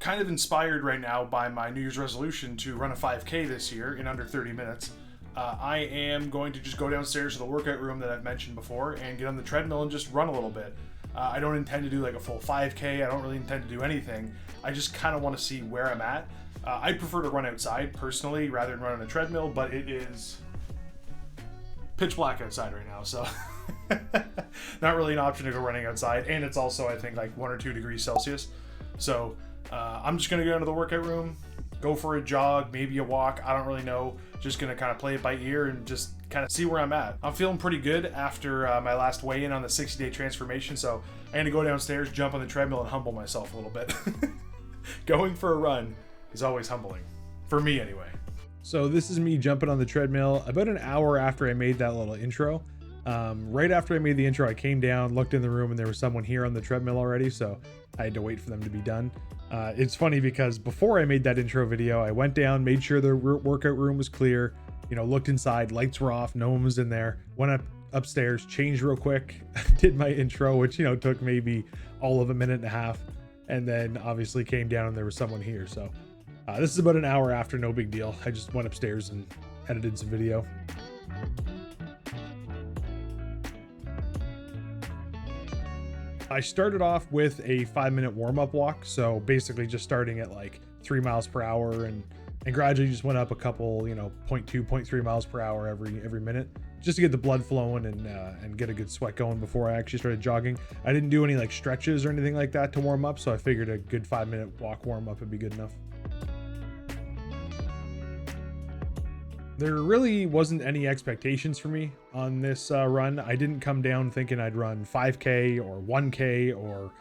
kind of inspired right now by my New Year's resolution to run a 5K this year in under 30 minutes. I am going to just go downstairs to the workout room that I've mentioned before and get on the treadmill and just run a little bit. I don't intend to do like a full 5K. I don't really intend to do anything. I just kind of want to see where I'm at. I prefer to run outside personally rather than run on a treadmill, but it is pitch black outside right now, so not really an option to go running outside. And it's also, I think, like 1 or 2 degrees Celsius. So I'm just going to go into the workout room, go for a jog, maybe a walk. I don't really know. Just going to kind of play it by ear and just kind of see where I'm at. I'm feeling pretty good after my last weigh-in on the 60-day transformation. So I'm going to go downstairs, jump on the treadmill, and humble myself a little bit. Going for a run is always humbling. For me, anyway. So this is me jumping on the treadmill about an hour after I made that little intro. Right after I made the intro, I came down, looked in the room, and there was someone here on the treadmill already, so I had to wait for them to be done. It's funny because before I made that intro video, I went down, made sure the workout room was clear, looked inside, lights were off, no one was in there, went upstairs, changed real quick, did my intro, which, took maybe all of a minute and a half, and then obviously came down and there was someone here. So this is about an hour after, no big deal. I just went upstairs and edited some video. I started off with a 5-minute warm-up walk, so basically just starting at like 3 miles per hour and gradually just went up a couple, 0.2, 0.3 miles per hour every minute, just to get the blood flowing and get a good sweat going before I actually started jogging. I didn't do any like stretches or anything like that to warm up, so I figured a good 5-minute walk warm-up would be good enough. There really wasn't any expectations for me on this run. I didn't come down thinking I'd run 5K or 1K or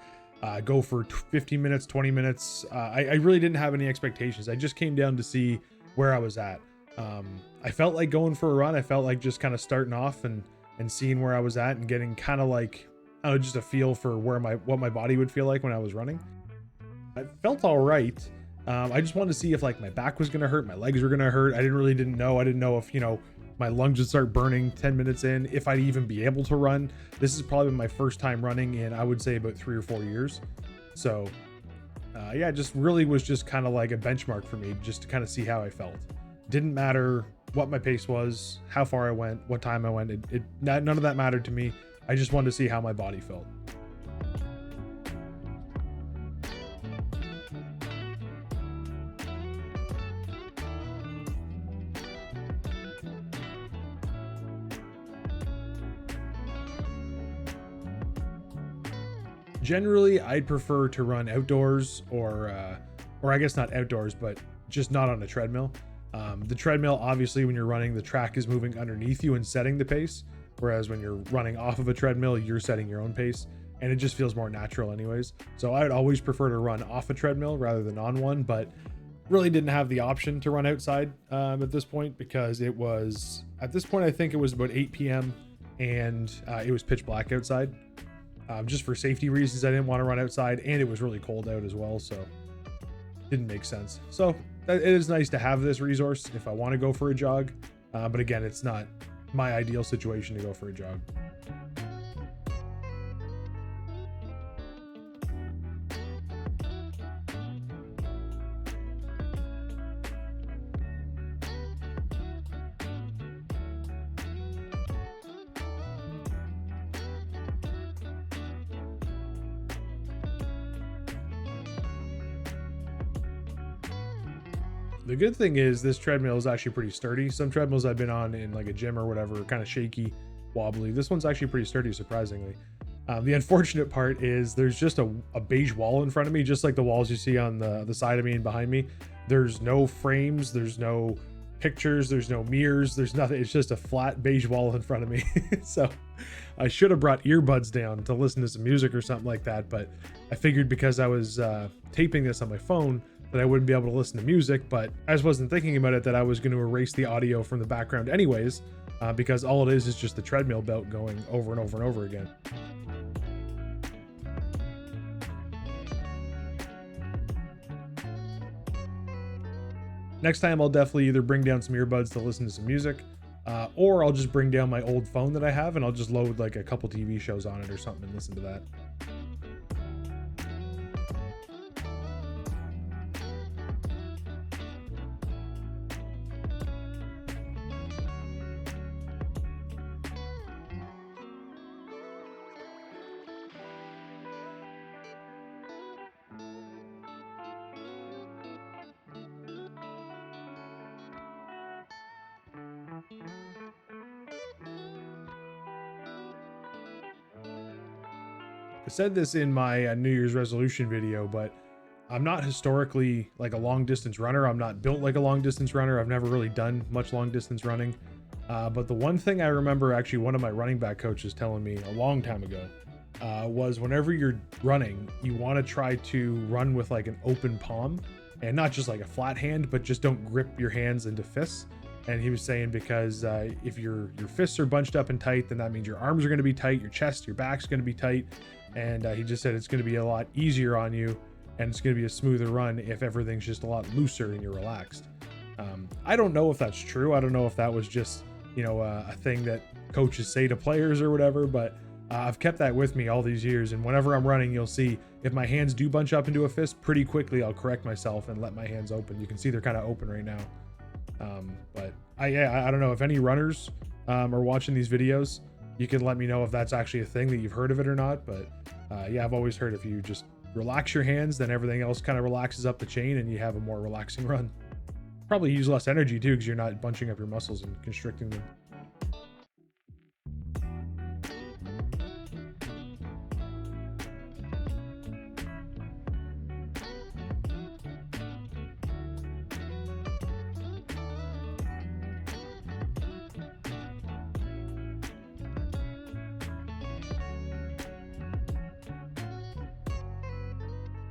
go for 15 minutes, 20 minutes. I really didn't have any expectations. I just came down to see where I was at. I felt like going for a run. I felt like just kind of starting off and seeing where I was at and getting kind of like, I don't know, just a feel for what my body would feel like when I was running. I felt all right. I just wanted to see if like my back was going to hurt, my legs were going to hurt. I didn't know if, my lungs would start burning 10 minutes in, if I'd even be able to run. This is probably my first time running in, I would say, about 3 or 4 years. So yeah, just really was just kind of like a benchmark for me, just to kind of see how I felt. Didn't matter what my pace was, how far I went, what time I went. None of that mattered to me. I just wanted to see how my body felt. Generally, I'd prefer to run outdoors or I guess not outdoors, but just not on a treadmill. The treadmill, obviously, when you're running, the track is moving underneath you and setting the pace. Whereas when you're running off of a treadmill, you're setting your own pace, and it just feels more natural anyways. So I would always prefer to run off a treadmill rather than on one, but really didn't have the option to run outside at this point, because at this point, I think it was about 8 p.m. and it was pitch black outside. Just for safety reasons, I didn't want to run outside, and it was really cold out as well, so didn't make sense. So it is nice to have this resource if I want to go for a jog, but again, it's not my ideal situation to go for a jog. The good thing is this treadmill is actually pretty sturdy. Some treadmills I've been on in like a gym or whatever are kind of shaky, wobbly. This one's actually pretty sturdy, surprisingly. The unfortunate part is there's just a beige wall in front of me, just like the walls you see on the side of me and behind me. There's no frames, there's no pictures, there's no mirrors, there's nothing. It's just a flat beige wall in front of me. So I should have brought earbuds down to listen to some music or something like that, but I figured because I was taping this on my phone that I wouldn't be able to listen to music, but I just wasn't thinking about it that I was going to erase the audio from the background anyways, because all it is just the treadmill belt going over and over and over again. Next time I'll definitely either bring down some earbuds to listen to some music, or I'll just bring down my old phone that I have and I'll just load like a couple TV shows on it or something and listen to that. I said this in my New Year's resolution video, but I'm not historically like a long distance runner. I'm not built like a long distance runner. I've never really done much long distance running. But the one thing I remember actually one of my running back coaches telling me a long time ago was whenever you're running, you want to try to run with like an open palm and not just like a flat hand, but just don't grip your hands into fists. And he was saying because if your fists are bunched up and tight, then that means your arms are going to be tight, your chest, your back's going to be tight. And he just said it's going to be a lot easier on you and it's going to be a smoother run if everything's just a lot looser and you're relaxed. I don't know if that's true. I don't know if that was just, a thing that coaches say to players or whatever, but I've kept that with me all these years. And whenever I'm running, you'll see if my hands do bunch up into a fist pretty quickly, I'll correct myself and let my hands open. You can see they're kind of open right now. But I don't know if any runners are watching these videos. You can let me know if that's actually a thing that you've heard of it or not. But I've always heard if you just relax your hands, then everything else kind of relaxes up the chain and you have a more relaxing run. Probably use less energy too, because you're not bunching up your muscles and constricting them.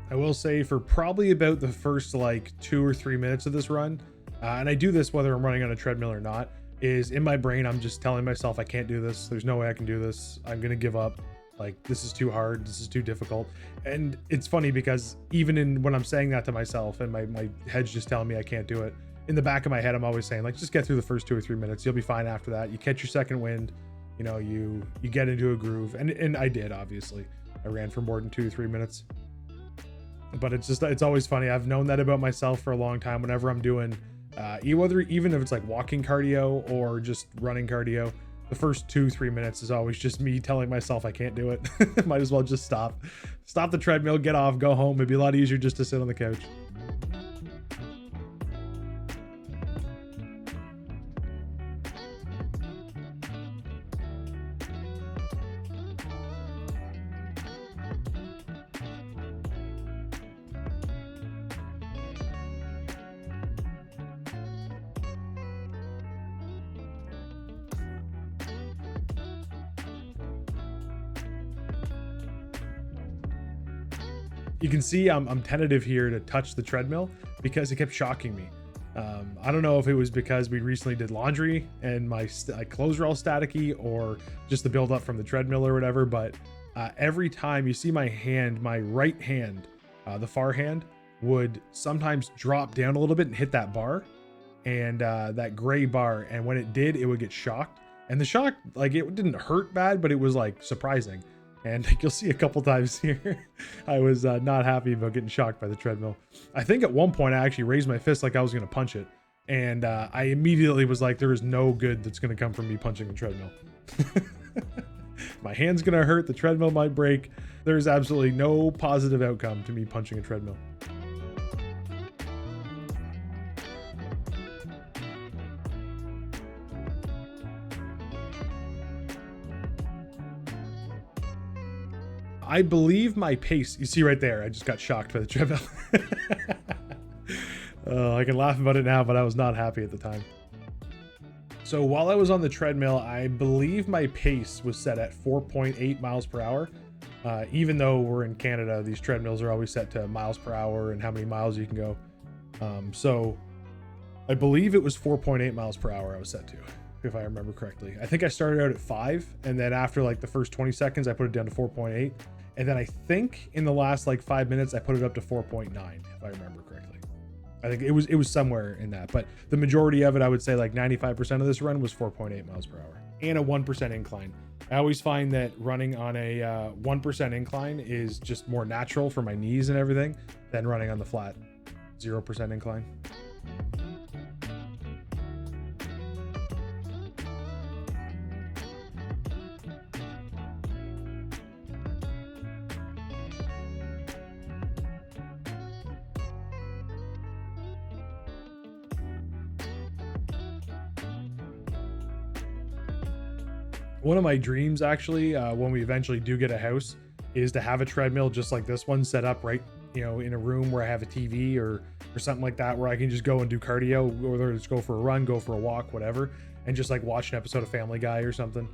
I will say for probably about the first like 2 or 3 minutes of this run, and I do this whether I'm running on a treadmill or not, is in my brain I'm just telling myself I can't do this. There's no way I can do this. I'm gonna give up. Like, this is too hard. This is too difficult. And it's funny because even when I'm saying that to myself and my head's just telling me I can't do it, in the back of my head I'm always saying, like, just get through the first 2 or 3 minutes. You'll be fine after that. You catch your second wind, you get into a groove. And I did, obviously. I ran for more than 2 or 3 minutes. But it's always funny. I've known that about myself for a long time. Whenever I'm doing even if it's like walking cardio or just running cardio, the first 2-3 minutes is always just me telling myself I can't do it. Might as well just stop the treadmill, get off, go home. It'd be a lot easier just to sit on the couch. You can see I'm tentative here to touch the treadmill because it kept shocking me. I don't know if it was because we recently did laundry and my clothes are all staticky or just the buildup from the treadmill or whatever, but every time you see my hand, my right hand, the far hand, would sometimes drop down a little bit and hit that bar and that gray bar. And when it did, it would get shocked. And the shock, like, it didn't hurt bad, but it was like surprising. And you'll see a couple times here, I was not happy about getting shocked by the treadmill. I think at one point I actually raised my fist like I was going to punch it. And I immediately was like, there is no good that's going to come from me punching the treadmill. My hand's going to hurt. The treadmill might break. There's absolutely no positive outcome to me punching a treadmill. I believe my pace, you see right there, I just got shocked by the treadmill. I can laugh about it now, but I was not happy at the time. So while I was on the treadmill, I believe my pace was set at 4.8 miles per hour. Even though we're in Canada, these treadmills are always set to miles per hour and how many miles you can go. So I believe it was 4.8 miles per hour I was set to, if I remember correctly. I think I started out at 5, and then after like the first 20 seconds, I put it down to 4.8. And then I think in the last like 5 minutes, I put it up to 4.9, if I remember correctly. I think it was somewhere in that, but the majority of it, I would say like 95% of this run was 4.8 miles per hour and a 1% incline. I always find that running on a 1% incline is just more natural for my knees and everything than running on the flat 0% incline. One of my dreams, actually, when we eventually do get a house, is to have a treadmill just like this one set up right, in a room where I have a TV or something like that, where I can just go and do cardio, or just go for a run, go for a walk, whatever, and just like watch an episode of Family Guy or something.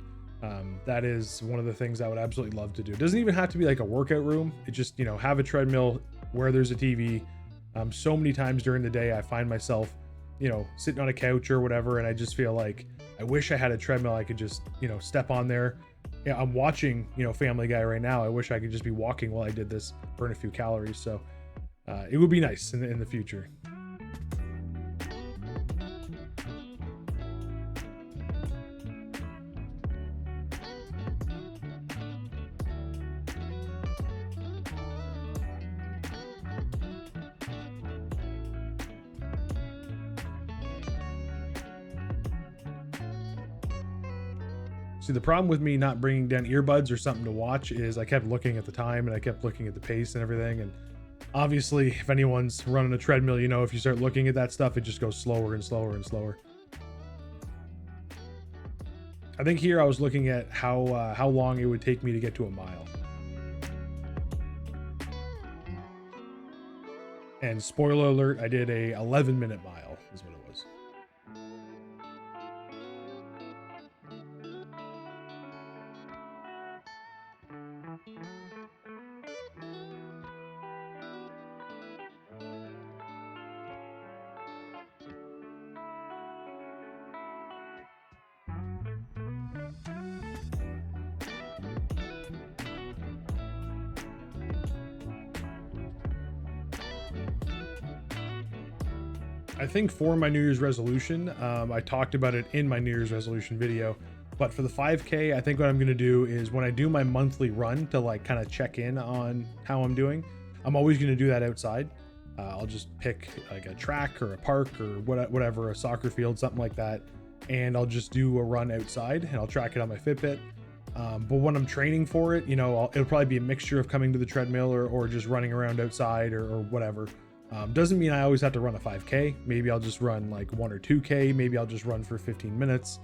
That is one of the things I would absolutely love to do. It doesn't even have to be like a workout room. It just, have a treadmill where there's a TV. So many times during the day, I find myself, sitting on a couch or whatever, and I just feel like I wish I had a treadmill. I could just, step on there. Yeah, I'm watching, Family Guy right now. I wish I could just be walking while I did this, burn a few calories. So it would be nice in the future. See, the problem with me not bringing down earbuds or something to watch is I kept looking at the time and I kept looking at the pace and everything. And obviously, if anyone's running a treadmill, if you start looking at that stuff, it just goes slower and slower and slower. I think here I was looking at how long it would take me to get to a mile. And spoiler alert, I did a 11-minute mile is what it was. I think for my New Year's resolution, I talked about it in my New Year's resolution video, but for the 5K, I think what I'm going to do is when I do my monthly run to like kind of check in on how I'm doing, I'm always going to do that outside. I'll just pick like a track or a park or whatever, a soccer field, something like that. And I'll just do a run outside and I'll track it on my Fitbit. But when I'm training for it, it'll probably be a mixture of coming to the treadmill or just running around outside or whatever. Doesn't mean I always have to run a 5K. Maybe I'll just run like 1 or 2K. Maybe I'll just run for 15 minutes.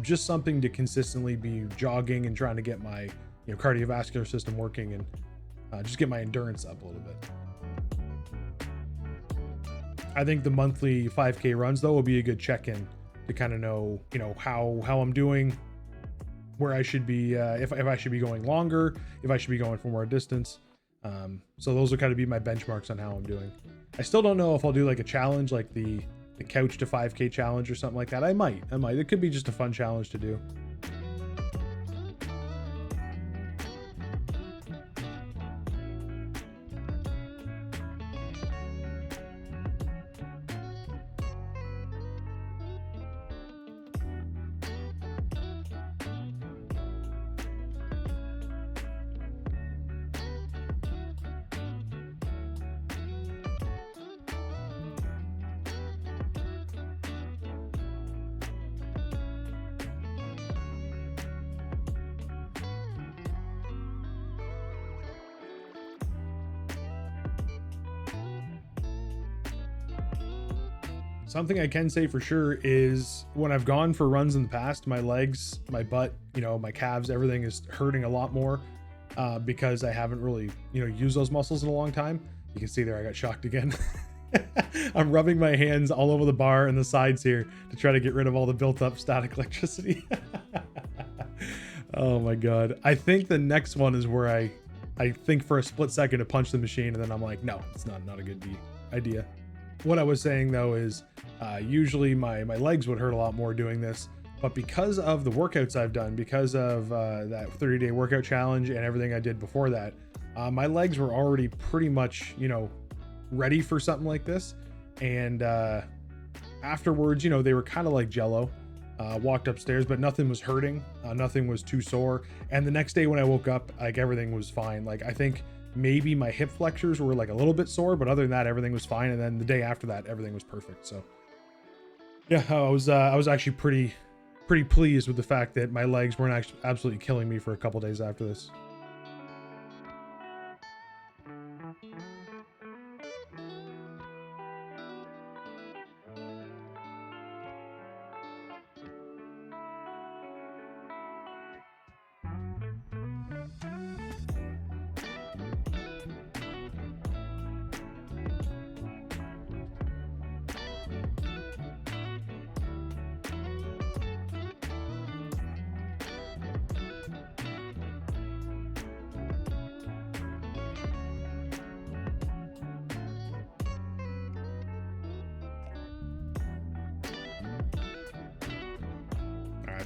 Just something to consistently be jogging and trying to get my cardiovascular system working and just get my endurance up a little bit. I think the monthly 5K runs though will be a good check-in to kind of know how I'm doing, where I should be, if I should be going longer, if I should be going for more distance. So those will kind of be my benchmarks on how I'm doing. I still don't know if I'll do like a challenge, like the couch to 5K challenge or something like that. I might. It could be just a fun challenge to do. Something I can say for sure is when I've gone for runs in the past, my legs, my butt, my calves, everything is hurting a lot more because I haven't really, used those muscles in a long time. You can see there I got shocked again. I'm rubbing my hands all over the bar and the sides here to try to get rid of all the built up static electricity. Oh my God. I think the next one is where I think for a split second to punch the machine and then I'm like, no, it's not a good idea. What I was saying though is usually my legs would hurt a lot more doing this, but because of the workouts I've done, because of that 30-day workout challenge and everything I did before that, my legs were already pretty much, ready for something like this. And afterwards, they were kind of like jello. Walked upstairs, but nothing was hurting. Nothing was too sore. And the next day when I woke up, like everything was fine. Like I think maybe my hip flexors were like a little bit sore, but other than that, everything was fine. And then the day after that, everything was perfect. So yeah, I was actually pretty pleased with the fact that my legs weren't actually absolutely killing me for a couple days after this.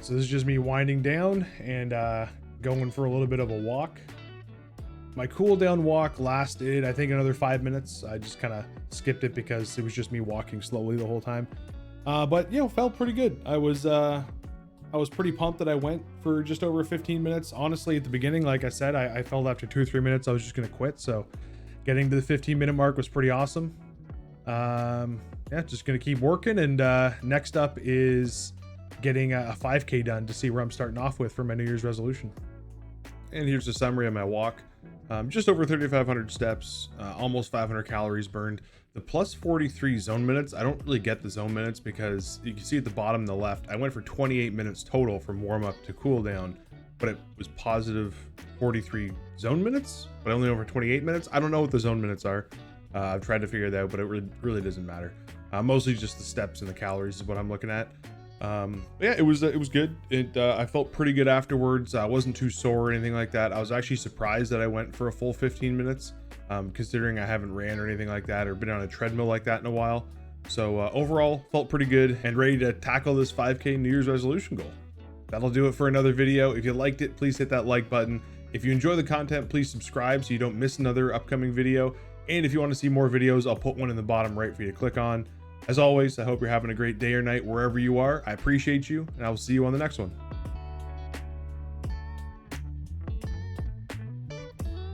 So this is just me winding down and going for a little bit of a walk. My cool down walk lasted, I think, another 5 minutes. I just kind of skipped it because it was just me walking slowly the whole time. But you know, felt pretty good. I was pretty pumped that I went for just over 15 minutes. Honestly, at the beginning, like I said, I felt after 2 or 3 minutes I was just gonna quit. So getting to the 15-minute mark was pretty awesome. Yeah, just gonna keep working. And next up is getting a 5K done to see where I'm starting off with for my New Year's resolution. And here's a summary of my walk. Just over 3,500 steps, almost 500 calories burned. The plus 43 zone minutes, I don't really get the zone minutes because you can see at the bottom on the left, I went for 28 minutes total from warm up to cool down, but it was positive 43 zone minutes, but only over 28 minutes. I don't know what the zone minutes are. I've tried to figure it out, but it really doesn't matter. Mostly just the steps and the calories is what I'm looking at. Yeah, it was good. I felt pretty good afterwards. I wasn't too sore or anything like that. I was actually surprised that I went for a full 15 minutes, considering I haven't ran or anything like that or been on a treadmill like that in a while. So overall, felt pretty good and ready to tackle this 5K New Year's resolution goal. That'll do it for another video. If you liked it, please hit that like button. If you enjoy the content, please subscribe so you don't miss another upcoming video. And if you want to see more videos, I'll put one in the bottom right for you to click on. As always, I hope you're having a great day or night wherever you are. I appreciate you, and I will see you on the next one.